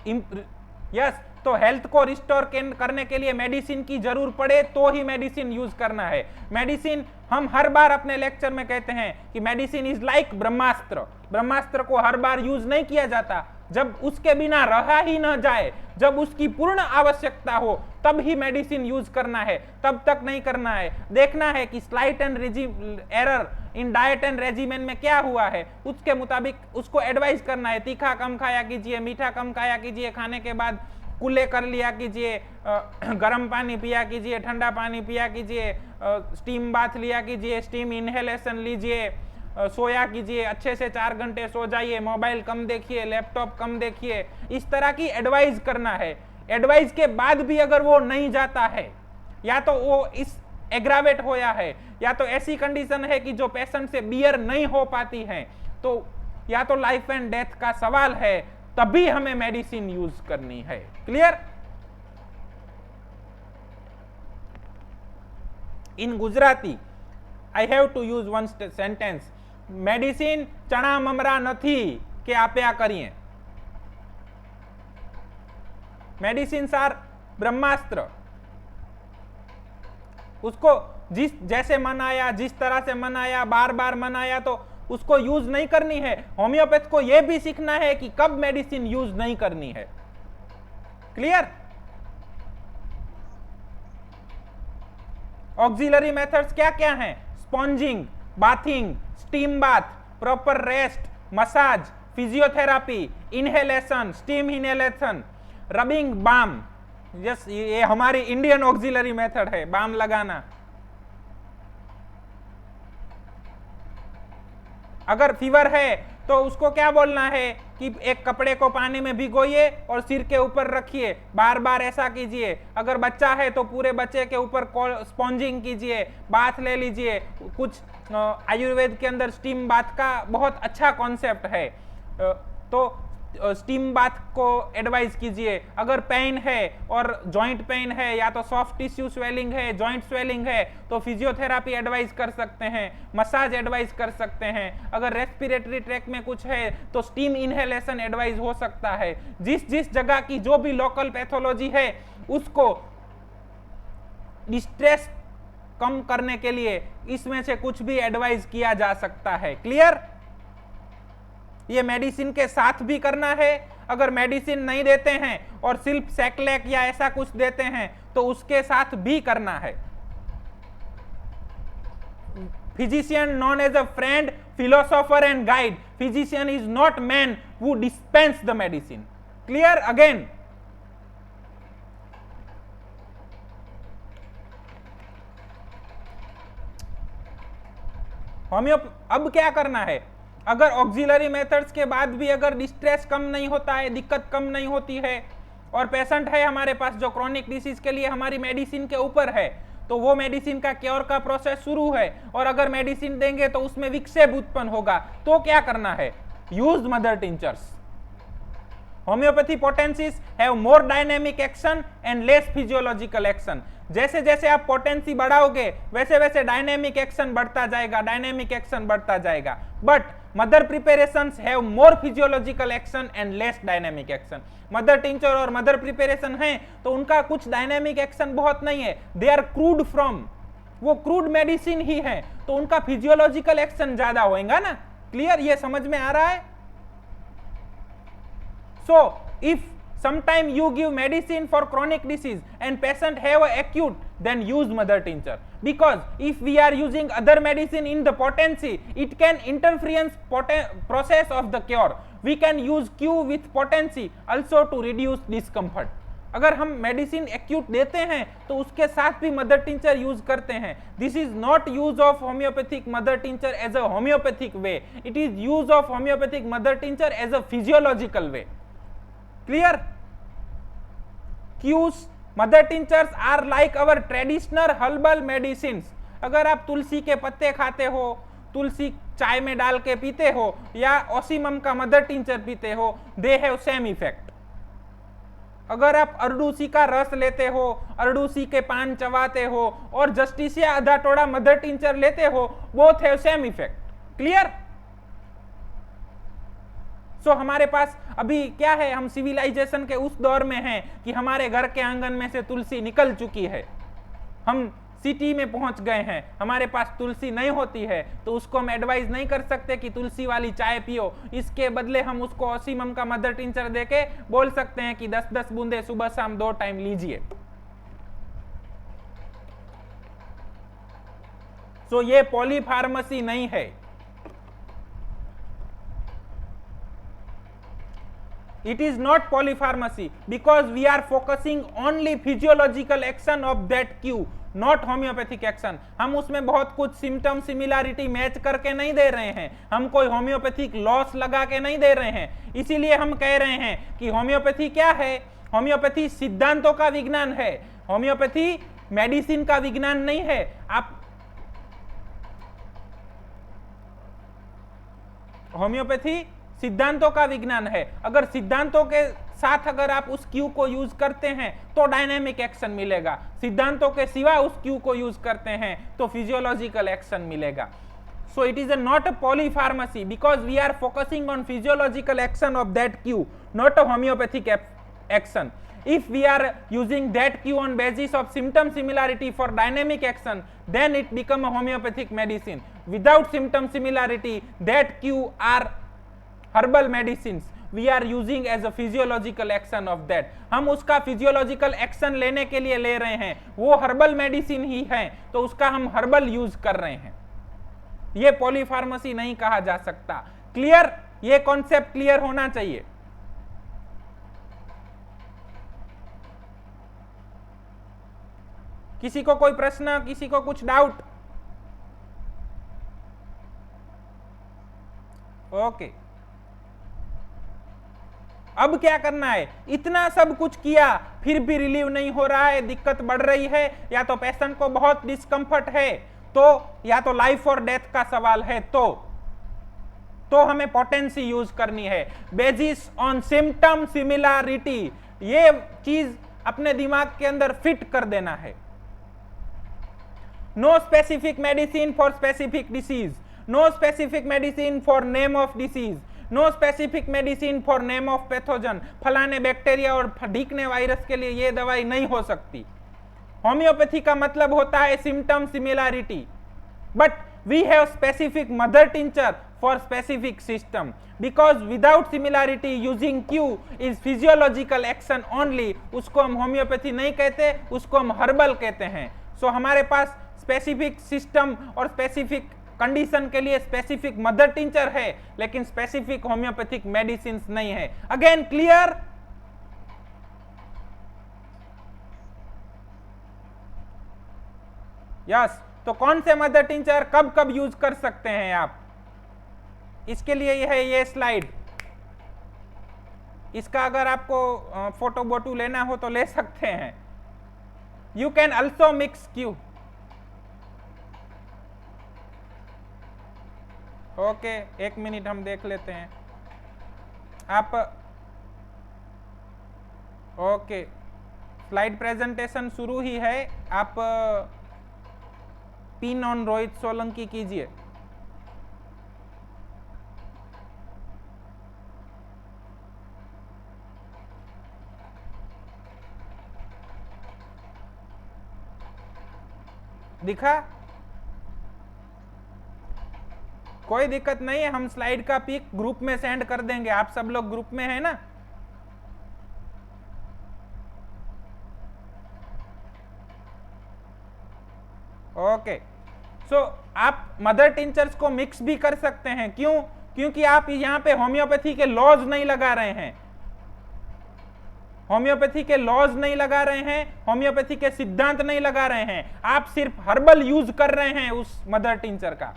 यस, तो हेल्थ को रिस्टोर करने के लिए मेडिसिन की जरूर पड़े तो ही मेडिसिन यूज करना है। मेडिसिन, हम हर बार अपने लेक्चर में कहते हैं कि मेडिसिन इज लाइक ब्रह्मास्त्र। ब्रह्मास्त्र को हर बार यूज नहीं किया जाता, जब उसके बिना रहा ही न जाए, जब उसकी पूर्ण आवश्यकता हो तब ही मेडिसिन यूज करना है, तब तक नहीं करना है। देखना है कि slight and error in diet and regimen में क्या हुआ है, उसके मुताबिक उसको एडवाइस करना है। तीखा कम खाया कीजिए, मीठा कम खाया कीजिए, खाने के बाद कुल्ले कर लिया कीजिए, गर्म पानी पिया कीजिए, ठंडा पानी पिया कीजिए, स्टीम बाथ लिया कीजिए, स्टीम इनहेलेशन लीजिए, सोया कीजिए, अच्छे से 4 घंटे सो जाइए, मोबाइल कम देखिए, लैपटॉप कम देखिए, इस तरह की एडवाइस करना है। एडवाइस के बाद भी अगर वो नहीं जाता है, या तो वो इस एग्रावेट होया है, या तो ऐसी कंडीशन है कि जो पेशेंट से बियर नहीं हो पाती है, तो या तो लाइफ एंड डेथ का सवाल है, तभी हमें मेडिसिन यूज करनी है। Clear? In Gujarati I have to use one sentence. Medicine चना ममरा नहीं के आप्या करिए। मेडिसिन आर ब्रह्मास्त्र। उसको जैसे मनाया, जिस तरह से मनाया, बार बार मनाया, तो उसको यूज नहीं करनी है। होम्योपैथ को यह भी सीखना है कि कब मेडिसिन यूज नहीं करनी है। क्लियर? ऑक्सिलरी मेथड्स क्या क्या हैं? Sponging, bathing, steam bath, proper rest, massage, physiotherapy, inhalation, steam inhalation, rubbing, balm. Yes, ये हमारी इंडियन ऑक्सिलरी मेथड है, बाम लगाना। अगर फीवर है तो उसको क्या बोलना है कि एक कपड़े को पानी में भिगोइए और सिर के ऊपर रखिए, बार बार ऐसा कीजिए। अगर बच्चा है तो पूरे बच्चे के ऊपर स्पॉन्जिंग कीजिए, बाथ ले लीजिए। कुछ आयुर्वेद के अंदर स्टीम बाथ का बहुत अच्छा कॉन्सेप्ट है, तो स्टीम बाथ को एडवाइस कीजिए। अगर पेन है और जॉइंट पेन है, या तो सॉफ्ट टिश्यू स्वेलिंग है, जॉइंट स्वेलिंग है, तो फिजियोथेरापी एडवाइस कर सकते हैं, मसाज एडवाइस कर सकते हैं। अगर रेस्पिरेटरी ट्रैक में कुछ है तो स्टीम इनहेलेशन एडवाइस हो सकता है। जिस जिस जगह की जो भी लोकल पैथोलॉजी है, उसको डिस्ट्रेस कम करने के लिए इसमें से कुछ भी एडवाइस किया जा सकता है। क्लियर? ये मेडिसिन के साथ भी करना है। अगर मेडिसिन नहीं देते हैं और सिर्फ सेक्लेक या ऐसा कुछ देते हैं तो उसके साथ भी करना है। Physician known as a friend, philosopher and guide. Physician is not man who dispense the medicine. Clear? Again, अब क्या करना है? अगर ऑक्सिलरी मेथड्स के बाद भी अगर डिस्ट्रेस कम नहीं होता है, दिक्कत कम नहीं होती है, और पेशेंट है हमारे पास जो क्रॉनिक डिसीज के लिए हमारी मेडिसिन के ऊपर है, तो वो मेडिसिन का क्योर का प्रोसेस शुरू है, और अगर मेडिसिन देंगे तो उसमें विक्षेप उत्पन्न होगा, तो क्या करना है? Use mother tinctures. Homeopathy potencies have more dynamic action and less physiological action. जैसे जैसे आप पोटेंसी बढ़ाओगे वैसे वैसे डायनेमिक एक्शन बढ़ता जाएगा, डायनेमिक एक्शन बढ़ता जाएगा। But mother preparations have more physiological action and less dynamic action. Mother tincture और मदर प्रिपरेशन है तो उनका कुछ डायनेमिक एक्शन बहुत नहीं है, दे आर क्रूड फ्रॉम, वो क्रूड मेडिसिन ही है, तो उनका फिजियोलॉजिकल एक्शन ज्यादा होगा ना। क्लियर? ये समझ में आ रहा है? So if Sometime you give medicine for chronic disease and patient have a acute, then use mother tincture, because if we are using other medicine in the potency, it can interference process of the cure. We can use Q with potency also to reduce discomfort. अगर हम मेडिसिन एक्यूट देते हैं तो उसके साथ भी मदर टिंचर यूज करते हैं. This is not use of homeopathic mother tincture as a homeopathic way, it is use of homeopathic mother tincture as a physiological way. Clear? Cuz mother tinctures are like our traditional herbal medicine. अगर आप तुलसी के पत्ते खाते हो, तुलसी चाय में डाल के पीते हो, या ओसिमम का मदर टिंचर पीते हो, दे हैव सेम इफेक्ट. अगर आप अरडूसी का रस लेते हो, अरडूसी के पान चबाते हो, और जस्टिसिया आधा टोड़ा मदर टिंचर लेते हो, both have same effect. Clear? So हमारे पास अभी क्या है, हम सिविलाइजेशन के उस दौर में हैं कि हमारे घर के आंगन में से तुलसी निकल चुकी है. हम सिटी में पहुंच गए हैं, हमारे पास तुलसी नहीं होती है, तो उसको हम एडवाइज नहीं कर सकते कि तुलसी वाली चाय पियो. इसके बदले हम उसको ओसिमम का मदर टिंचर देके बोल सकते हैं कि 10-10 बूंदे सुबह शाम 2 टाइम लीजिए. सो ये पॉलीफार्मेसी नहीं है. It is not polypharmacy because we are focusing only physiological action of that Q, not homeopathic action. हम उसमें बहुत कुछ सिम्टम सिमिलैरिटी मैच करके नहीं दे रहे हैं, हम कोई होम्योपैथिक लॉस लगा के नहीं दे रहे हैं. इसीलिए हम कह रहे हैं कि होम्योपैथी क्या है. होम्योपैथी सिद्धांतों का विज्ञान है, होम्योपैथी मेडिसिन का विज्ञान नहीं है. आप होम्योपैथी सिद्धांतों का विज्ञान है. अगर सिद्धांतों के साथ अगर आप उस क्यू को यूज करते हैं तो डायनेमिक एक्शन मिलेगा, सिद्धांतों के सिवा उस क्यू को यूज करते हैं तो फिजियोलॉजिकल एक्शन मिलेगा. So it is not a polypharmacy because we are focusing on physiological action of that Q, not a homeopathic action. If we are using that Q on basis of symptom similarity for dynamic action, then it become a homeopathic medicine. Without symptom similarity, that Q are herbal medicines. We are using as a physiological action of that. हम उसका physiological action लेने के लिए ले रहे हैं, वो herbal medicine ही है, तो उसका हम herbal use कर रहे हैं. ये पॉलीफार्मेसी नहीं कहा जा सकता. क्लियर? ये कॉन्सेप्ट क्लियर होना चाहिए. किसी को कोई प्रश्न, किसी को कुछ डाउट? ओके. अब क्या करना है? इतना सब कुछ किया फिर भी रिलीव नहीं हो रहा है, दिक्कत बढ़ रही है, या तो पेशेंट को बहुत डिस्कंफर्ट है, तो या तो लाइफ और डेथ का सवाल है, तो हमें पोटेंसी यूज करनी है बेसिस ऑन सिम्टम सिमिलैरिटी. ये चीज अपने दिमाग के अंदर फिट कर देना है. No specific medicine for specific disease, no specific medicine for name of disease, no specific medicine for name of pathogen. फलाने बैक्टीरिया और ढीकने वायरस के लिए ये दवाई नहीं हो सकती. होम्योपैथी का मतलब होता है symptom similarity, but we have specific mother tincture for specific system, because without similarity using Q is physiological action only. उसको हम होम्योपैथी नहीं कहते, उसको हम हर्बल कहते हैं. सो हमारे पास स्पेसिफिक सिस्टम और स्पेसिफिक कंडीशन के लिए स्पेसिफिक मदर टिंचर है, लेकिन स्पेसिफिक होम्योपैथिक मेडिसिन नहीं है. Again clear? यस. तो कौन से मदर टिंचर कब कब यूज कर सकते हैं आप? इसके लिए यह है ये स्लाइड. इसका अगर आपको फोटो बोटो लेना हो तो ले सकते हैं. You can also mix Q. Okay, एक मिनट हम देख लेते हैं. आप ओके, स्लाइड प्रेजेंटेशन शुरू ही है. आप पिन ऑन रोहित सोलंकी कीजिए. दिखा? कोई दिक्कत नहीं है, हम स्लाइड का पिक ग्रुप में सेंड कर देंगे. आप सब लोग ग्रुप में है ना? ओके, सो आप मदर टिंचर्स को मिक्स भी कर सकते हैं। क्यों? क्योंकि आप यहाँ पे होम्योपैथी के लॉज नहीं लगा रहे हैं, होम्योपैथी के लॉज नहीं लगा रहे हैं, होम्योपैथी के सिद्धांत नहीं लगा रहे हैं, आप सिर्फ हर्बल यूज कर रहे हैं उस मदर टिंचर का।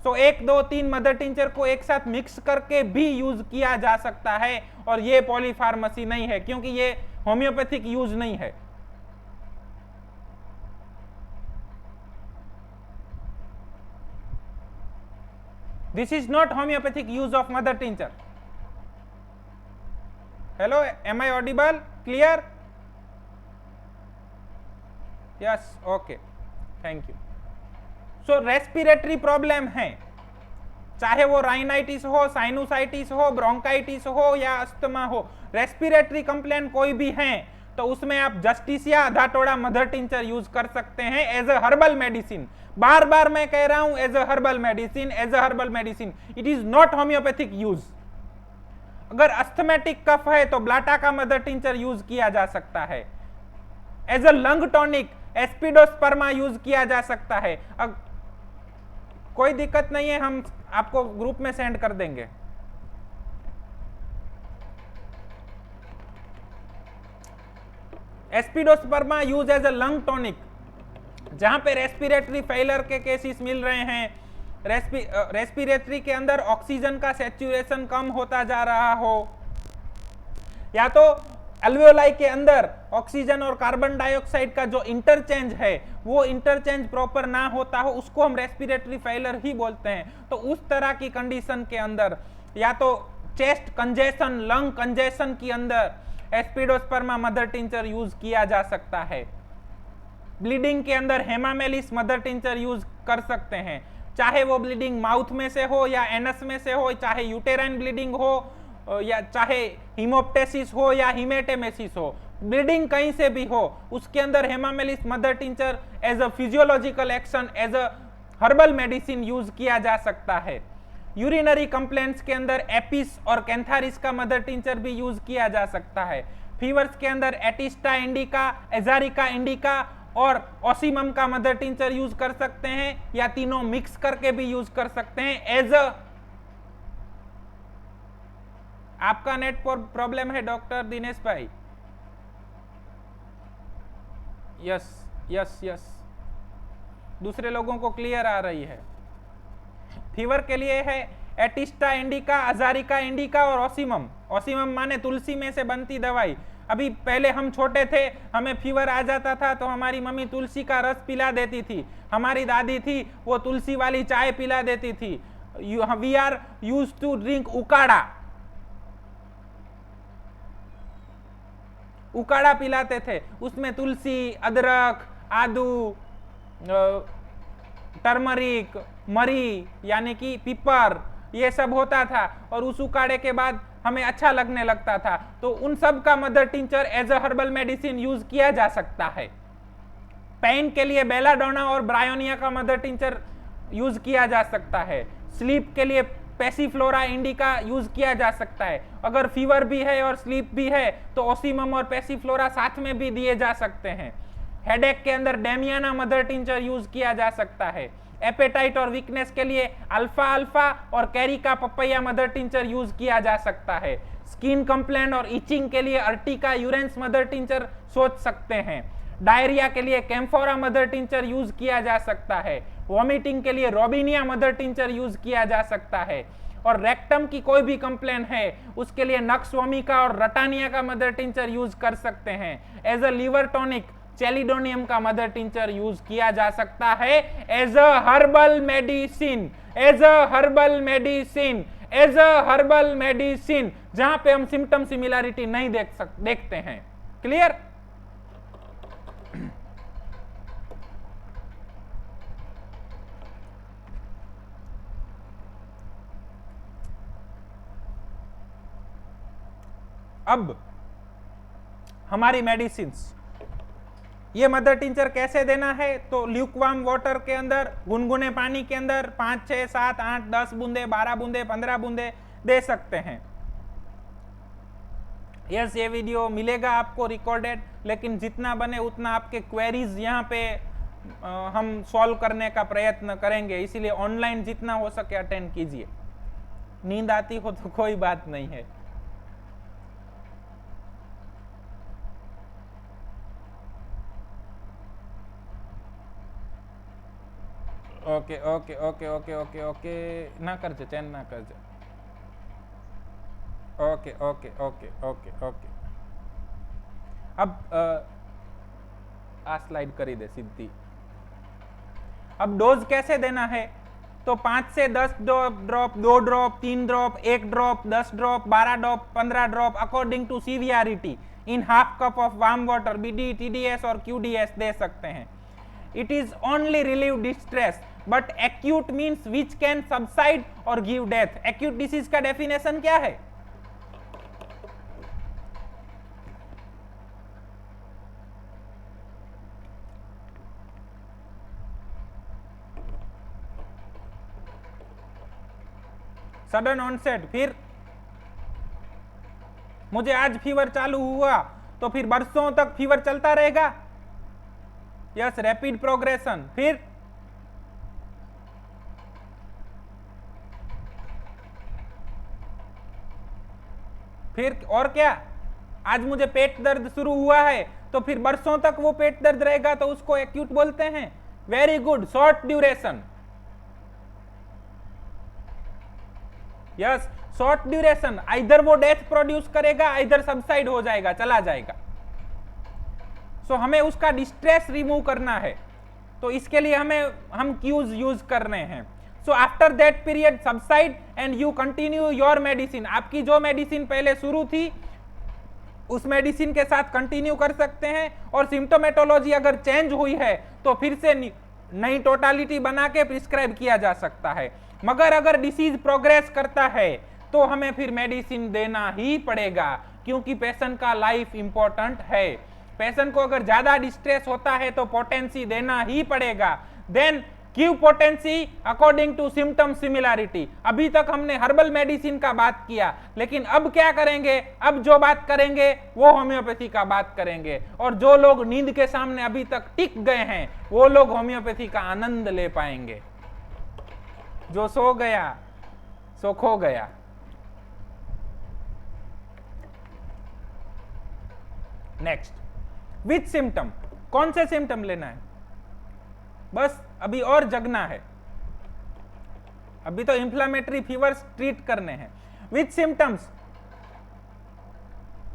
सो 1 2 3 मदर टिंचर को एक साथ मिक्स करके भी यूज किया जा सकता है, और ये पॉलीफार्मेसी नहीं है, क्योंकि ये होम्योपैथिक यूज नहीं है। This is not homeopathic use of mother tincture. Hello, am I audible? Clear? Yes, okay. Thank you. So respiratory problem है, चाहे वो राइनाइटिस हो, साइनोसाइटिस हो, ब्रोंकाइटिस हो या अस्थमा हो, रेस्पिरेटरी कंप्लेन कोई भी है तो उसमें आप जस्टिसिया आधा टोड़ा मदर टिंचर यूज कर सकते हैं एज अ हर्बल मेडिसिन। बार बार मैं कह रहा हूं as a herbal medicine, as a herbal medicine, it is not homeopathic use. अगर अस्थमेटिक कफ है तो ब्लाटा का मदर टिंचर यूज किया जा सकता है, as a lung tonic aspidosperma use किया जा सकता है। कोई दिक्कत नहीं है, हम आपको ग्रुप में सेंड कर देंगे। Aspidosperma use as a lung tonic, जहां पे रेस्पिरेटरी फेलियर के केसेस मिल रहे हैं, रेस्पिरेटरी के अंदर ऑक्सीजन का सैचुरेशन कम होता जा रहा हो, या तो अल्वेओलाई के अंदर ऑक्सीजन और कार्बन डाइऑक्साइड का जो इंटरचेंज है वो इंटरचेंज प्रॉपर ना होता हो, उसको हम रेस्पिरेटरी फेलियर ही बोलते हैं। तो उस तरह की कंडीशन के अंदर या तो चेस्ट कंजेशन, लंग कंजेशन के अंदर एस्पिडोस्पर्मा मदर टिंचर यूज किया जा सकता है। ब्लीडिंग के अंदर हेमामेलिस मदर टिंचर यूज कर सकते हैं, चाहे वो ब्लीडिंग माउथ में से हो या एनस में से हो, चाहे यूटेराइन ब्लीडिंग हो या चाहे हीमोप्टेसिस हो या हीमेटेमेसिस हो, ब्लीडिंग कहीं से भी हो, उसके अंदर hamamelis mother tincture as a physiological action, as a herbal medicine use किया जा सकता है। यूरिनरी कंप्लेंट्स के अंदर एपिस और कैंथारिस का मदर टिंचर भी यूज किया जा सकता है। फीवर्स के अंदर एटिस्टा इंडिका, एजारिका इंडिका और ओसिमम का मदर टिंचर यूज कर सकते हैं, या तीनों मिक्स करके भी यूज कर सकते हैं एज अ। आपका नेट प्रॉब्लम है डॉक्टर दिनेश भाई? यस यस यस, दूसरे लोगों को क्लियर आ रही है। फीवर के लिए है एटिस्टा इंडिका, अजारिका इंडिका और ओसिमम। ओसिमम माने तुलसी में से बनती दवाई। अभी पहले हम छोटे थे, हमें फीवर आ जाता था तो हमारी मम्मी तुलसी का रस पिला देती थी, हमारी दादी थी वो तुलसी वाली चाय पिला देती थी। We are use to drink उकाड़ा, उकाड़ा पिलाते थे, उसमें तुलसी, अदरक, आदू, टर्मरिक, मरी यानी कि पिपर, ये सब होता था, और उस उकाड़े के बाद हमें अच्छा लगने लगता था। तो उन सब का mother tincture as a herbal medicine use किया जा सकता है। पेन के लिए बेलाडोना और ब्रायोनिया का मदर टिंचर यूज किया जा सकता है। स्लीप के लिए पैसीफ्लोरा इंडिका यूज किया जा सकता है। अगर फीवर भी है और स्लीप भी है तो ओसिमम और पैसीफ्लोरा साथ में भी दिए जा सकते हैं। हेडेक के अंदर डेमियाना मदर टिंचर यूज किया जा सकता है। एपेटाइट और वीकनेस के लिए अल्फा अल्फा और Carica papaya mother tincture use किया जा सकता है। स्किन कंप्लेंट और इचिंग के लिए अर्टिका यूरेंस मदर टिंचर सोच सकते हैं। डायरिया के लिए कैम्फोरा मदर टिंचर यूज किया जा सकता है। वॉमिटिंग के लिए रोबिनिया मदर टिंचर यूज किया जा सकता है। और रेक्टम की कोई भी कंप्लेंट है उसके लिए नक्स वोमिका और रटानिया का मदर टिंचर यूज कर सकते हैं। As a liver tonic chelidonium का मदर टिंचर यूज किया जा सकता है as a herbal medicine, as a herbal medicine, as a herbal medicine, जहां पे हम सिम्टम सिमिलैरिटी नहीं देखते हैं। क्लियर? अब हमारी मेडिसिन्स, ये मदर टिंचर कैसे देना है? तो ल्यूकवार्म वाटर के अंदर, गुनगुने पानी के अंदर 5, 6, 7, 8, 10 बूंदे, 12 बूंदे, 15 बूंदे दे सकते हैं। यस, ये वीडियो मिलेगा आपको रिकॉर्डेड, लेकिन जितना बने उतना आपके क्वेरीज यहाँ पे हम सॉल्व करने का प्रयत्न करेंगे, इसीलिए ऑनलाइन जितना हो सके अटेंड कीजिए। नींद आती हो तो कोई बात नहीं है। Okay okay okay okay okay okay ना करजे, चैन ना करजे। Okay okay okay okay okay अब आ स्लाइड करी दे सीधी। अब डोज कैसे देना है, तो 5 से 10 drop, 2 drop, 3 drop, 1 drop, 10 drop, 12 drop, 15 drop according to severity in half cup of warm water, BD, TDS और क्यूडीएस दे सकते हैं। It is only relieve distress, but acute means which can subside or give death. Acute disease का डेफिनेशन क्या है? सडन ऑनसेट, फिर मुझे आज फीवर चालू हुआ तो फिर बरसों तक फीवर चलता रहेगा। यस, रैपिड प्रोग्रेशन, फिर और क्या? आज मुझे पेट दर्द शुरू हुआ है तो फिर बरसों तक वो पेट दर्द रहेगा, तो उसको एक्यूट बोलते हैं। Very good, short duration. Yes, short duration, either वो डेथ प्रोड्यूस करेगा, आइदर सबसाइड हो जाएगा, चला जाएगा। सो हमें उसका डिस्ट्रेस रिमूव करना है, तो इसके लिए हम क्यूज यूज कर रहे हैं। So after that period subside and you continue your medicine. आपकी जो मेडिसिन पहले शुरू थी उस मेडिसिन के साथ कंटिन्यू कर सकते हैं, और सिम्टोमेटोलॉजी अगर चेंज हुई है तो फिर से नई टोटालिटी बना के प्रिस्क्राइब किया जा सकता है। मगर अगर डिसीज प्रोग्रेस करता है तो हमें फिर मेडिसिन देना ही पड़ेगा, क्योंकि पेशेंट का लाइफ इंपॉर्टेंट है। पेशेंट को अगर ज्यादा डिस्ट्रेस होता है तो पोटेंसी देना ही पड़ेगा। Then give potency according to symptom similarity. अभी तक हमने हर्बल मेडिसिन का बात किया, लेकिन अब क्या करेंगे? अब जो बात करेंगे वो होम्योपैथी का बात करेंगे, और जो लोग नींद के सामने अभी तक टिक गए हैं वो लोग होम्योपैथी का आनंद ले पाएंगे। जो सो गया सो खो गया। नेक्स्ट, विच सिम्टम, कौन से सिम्टम लेना है? बस अभी और जगना है, अभी तो इंफ्लेमेटरी फीवर्स ट्रीट करने हैं। विच सिम्टम्स?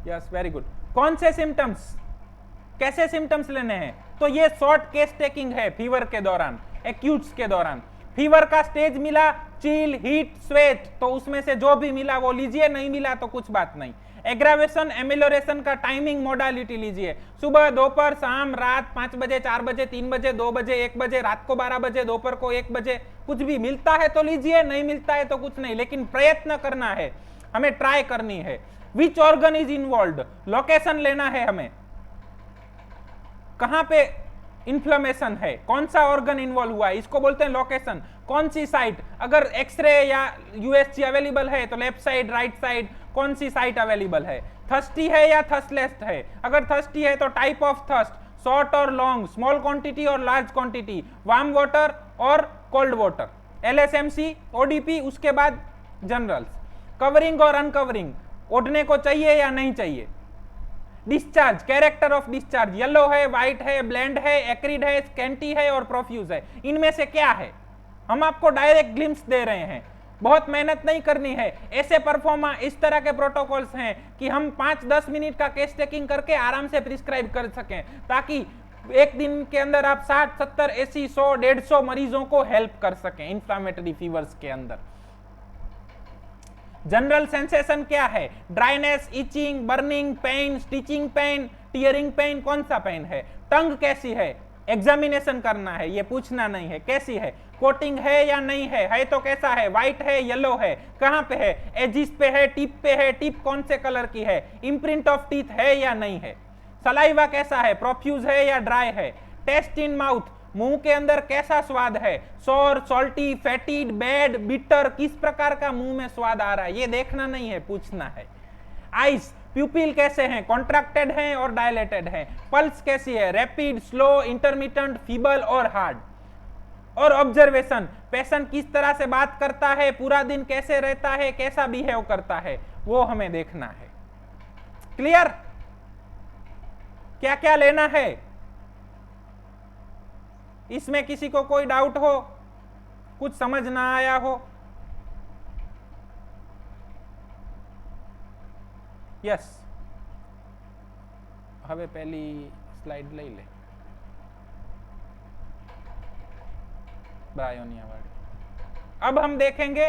Yes, very good. कौन से सिम्टम्स, कैसे सिम्टम्स लेने हैं? तो ये शॉर्ट केस टेकिंग है फीवर के दौरान, एक्यूट्स के दौरान। फीवर का स्टेज मिला, चील, हीट, स्वेट, तो उसमें से जो भी मिला वो लीजिए, नहीं मिला तो कुछ बात नहीं। एग्रावेशन, एमिलोरेशन का टाइमिंग मोडालिटी लीजिए, सुबह, दोपहर, शाम, रात, 5 बजे, 4 बजे, 3 बजे, 2 बजे, 1 बजे, रात को 12 बजे, दोपहर को 1 बजे, कुछ भी मिलता है तो लीजिए, नहीं मिलता है तो कुछ नहीं, लेकिन प्रयत्न करना है, हमें ट्राई करनी है। Which organ is involve, location लेना है हमें, कहां पे इन्फ्लेमेशन है, कौन सा ऑर्गन इन्वॉल्व हुआ है, इसको बोलते हैं लोकेशन। कौन सी साइट, अगर एक्सरे या यूएसजी अवेलेबल है तो लेफ्ट साइड, राइट साइड, कौन सी साइट अवेलेबल है, थर्स्टी है या थर्स्टलेस है, अगर थर्स्टी है तो टाइप ऑफ थर्स्ट, शॉर्ट और लॉन्ग, स्मॉल क्वांटिटी और लार्ज क्वांटिटी, वार्म वाटर और कोल्ड वाटर, एलएसएमसी, ओडीपी, उसके बाद जनरल्स। कवरिंग और अनकवरिंग, ओढ़ने को चाहिए या नहीं चाहिए। Discharge, character of discharge, yellow है, व्हाइट है, ब्लेंड है, एक्रिड है, स्कैंटी है और प्रोफ्यूज है, इनमें से क्या है? हम आपको डायरेक्ट ग्लिम्स दे रहे हैं, बहुत मेहनत नहीं करनी है। ऐसे परफॉर्मा, इस तरह के प्रोटोकॉल्स हैं कि हम 5-10 मिनट का केस टेकिंग करके आराम से प्रिस्क्राइब कर सकें, ताकि एक दिन के अंदर आप 60, 70, 80, 100, 150 मरीजों को हेल्प कर सकें इन्फ्लेमेटरी फीवर्स के अंदर। जनरल सेंसेशन क्या है? Dryness, itching, burning, pain, stitching pain, tearing pain, कौन सा पेन है? टंग कैसी है? एग्जामिनेशन करना है, ये पूछना नहीं है कैसी है, कोटिंग है या नहीं है तो कैसा है, व्हाइट है, येलो है, कहां पे है, एजिस पे है, टिप पे है, टिप कौन से कलर की है, इम्प्रिंट ऑफ टीथ है या नहीं है, सलाइवा कैसा है, प्रोफ्यूज है या ड्राई है, टेस्ट इन माउथ, मुंह के अंदर कैसा स्वाद है, सॉर, सॉल्टी, फैटिड, बैड, बिटर, किस प्रकार का मुंह में स्वाद आ रहा है, ये देखना नहीं है, पूछना है। आइस, प्यूपिल कैसे हैं, कॉन्ट्रैक्टेड हैं और डायलेटेड हैं, पल्स कैसी है, रैपिड, स्लो, इंटरमिटेंट, फीबल और हार्ड। और ऑब्जर्वेशन, पेशेंट किस तरह से बात करता है, पूरा दिन कैसे रहता है, कैसा बिहेव करता है, वो हमें देखना है। क्लियर? क्या क्या लेना है? इसमें किसी को कोई डाउट हो, कुछ समझ ना आया हो? यस, હવે પહેલી સ્લાઇડ લઈ લે ब्रायोनिया वाली। अब हम देखेंगे